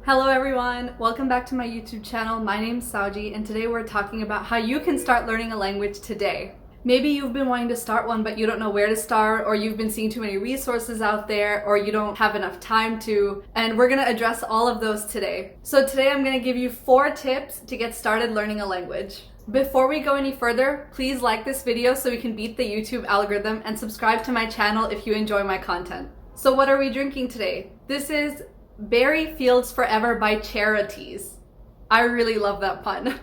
Hello everyone, welcome back to my YouTube channel. My name's Souji and today we're talking about how you can start learning a language today. Maybe you've been wanting to start one but you don't know where to start, or you've been seeing too many resources out there, or you don't have enough time to, and we're going to address all of those today. So today I'm going to give you 4 tips to get started learning a language. Before we go any further, please like this video so we can beat the YouTube algorithm, and subscribe to my channel if you enjoy my content. So what are we drinking today? This is Berry Fields Forever by Chariteas. I really love that pun.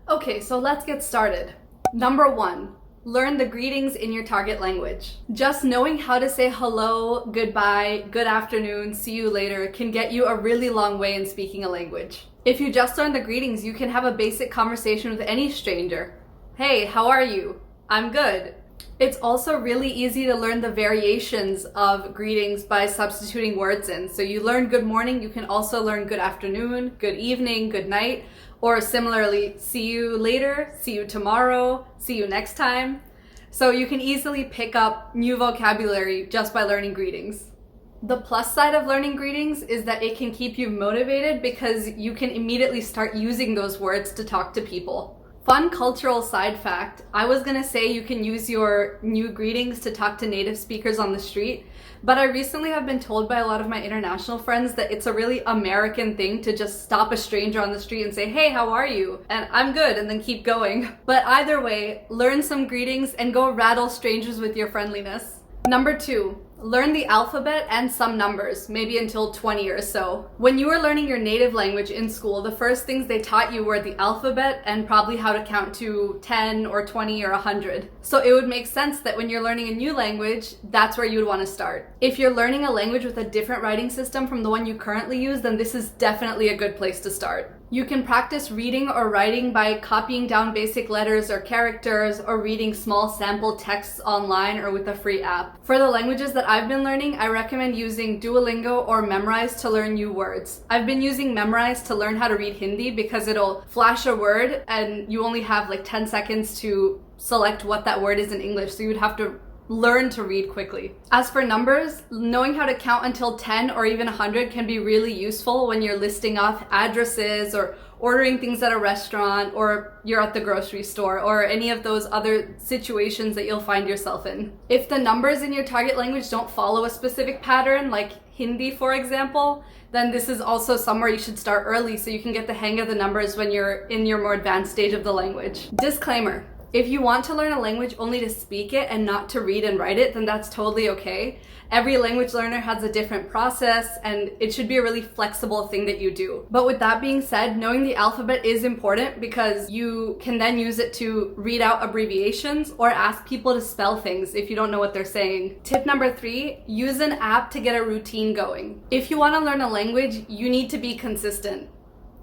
Okay, so let's get started. Number 1, learn the greetings in your target language. Just knowing how to say hello, goodbye, good afternoon, see you later can get you a really long way in speaking a language. If you just learn the greetings, you can have a basic conversation with any stranger. Hey, how are you? I'm good. It's also really easy to learn the variations of greetings by substituting words in. So you learn good morning, you can also learn good afternoon, good evening, good night, or similarly, see you later, see you tomorrow, see you next time. So you can easily pick up new vocabulary just by learning greetings. The plus side of learning greetings is that it can keep you motivated because you can immediately start using those words to talk to people. Fun cultural side fact, I was gonna say you can use your new greetings to talk to native speakers on the street, but I recently have been told by a lot of my international friends that it's a really American thing to just stop a stranger on the street and say, hey, how are you? And I'm good, and then keep going. But either way, learn some greetings and go rattle strangers with your friendliness. Number 2, learn the alphabet and some numbers, maybe until 20 or so. When you were learning your native language in school, the first things they taught you were the alphabet and probably how to count to 10 or 20 or 100. So it would make sense that when you're learning a new language, that's where you would want to start. If you're learning a language with a different writing system from the one you currently use, then this is definitely a good place to start. You can practice reading or writing by copying down basic letters or characters, or reading small sample texts online or with a free app. For the languages that I've been learning, I recommend using Duolingo or Memrise to learn new words. I've been using Memrise to learn how to read Hindi because it'll flash a word and you only have like 10 seconds to select what that word is in English, so you would have to learn to read quickly. As for numbers, knowing how to count until 10 or even 100 can be really useful when you're listing off addresses or ordering things at a restaurant, or you're at the grocery store, or any of those other situations that you'll find yourself in. If the numbers in your target language don't follow a specific pattern, like Hindi for example, then this is also somewhere you should start early so you can get the hang of the numbers when you're in your more advanced stage of the language. Disclaimer: if you want to learn a language only to speak it and not to read and write it, then that's totally okay. Every language learner has a different process, and it should be a really flexible thing that you do. But with that being said, knowing the alphabet is important because you can then use it to read out abbreviations or ask people to spell things if you don't know what they're saying. Tip number 3, use an app to get a routine going. If you want to learn a language, you need to be consistent.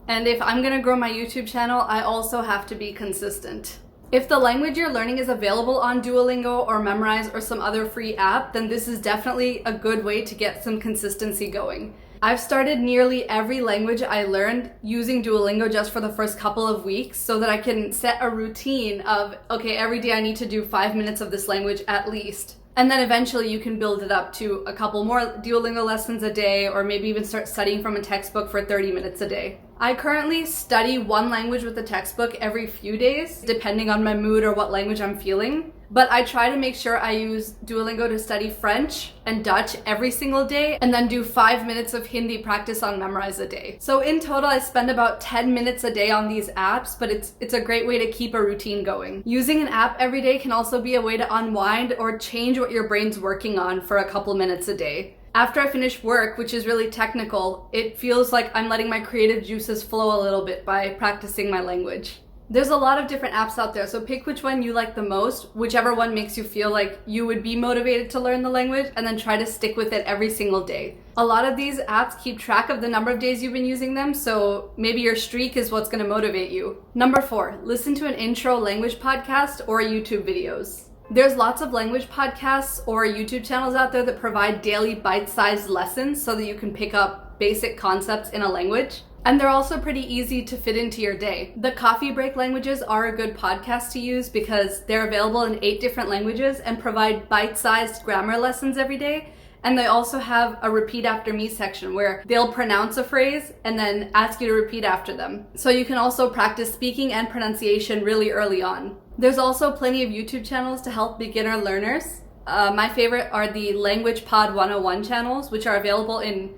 And if I'm gonna grow my YouTube channel, I also have to be consistent. If the language you're learning is available on Duolingo or Memrise or some other free app, then this is definitely a good way to get some consistency going. I've started nearly every language I learned using Duolingo just for the first couple of weeks so that I can set a routine of, okay, every day I need to do 5 minutes of this language at least. And then eventually you can build it up to a couple more Duolingo lessons a day, or maybe even start studying from a textbook for 30 minutes a day. I currently study one language with a textbook every few days, depending on my mood or what language I'm feeling. But I try to make sure I use Duolingo to study French and Dutch every single day, and then do 5 minutes of Hindi practice on Memrise a day. So in total, I spend about 10 minutes a day on these apps, but it's a great way to keep a routine going. Using an app every day can also be a way to unwind or change what your brain's working on for a couple minutes a day. After I finish work, which is really technical, it feels like I'm letting my creative juices flow a little bit by practicing my language. There's a lot of different apps out there, so pick which one you like the most, whichever one makes you feel like you would be motivated to learn the language, and then try to stick with it every single day. A lot of these apps keep track of the number of days you've been using them, so maybe your streak is what's going to motivate you. Number 4, listen to an intro language podcast or YouTube videos. There's lots of language podcasts or YouTube channels out there that provide daily bite-sized lessons so that you can pick up basic concepts in a language. And they're also pretty easy to fit into your day. The Coffee Break Languages are a good podcast to use because they're available in 8 different languages and provide bite-sized grammar lessons every day. And they also have a repeat after me section where they'll pronounce a phrase and then ask you to repeat after them. So you can also practice speaking and pronunciation really early on. There's also plenty of YouTube channels to help beginner learners. My favorite are the Language Pod 101 channels, which are available in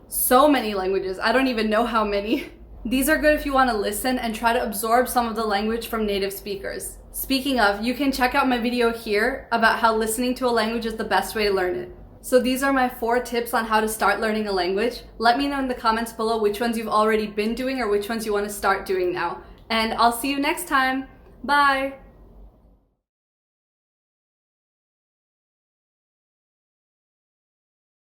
so many languages. I don't even know how many. These are good if you want to listen and try to absorb some of the language from native speakers. Speaking of, you can check out my video here about how listening to a language is the best way to learn it. So these are my 4 tips on how to start learning a language. Let me know in the comments below which ones you've already been doing or which ones you want to start doing now. And I'll see you next time. Bye!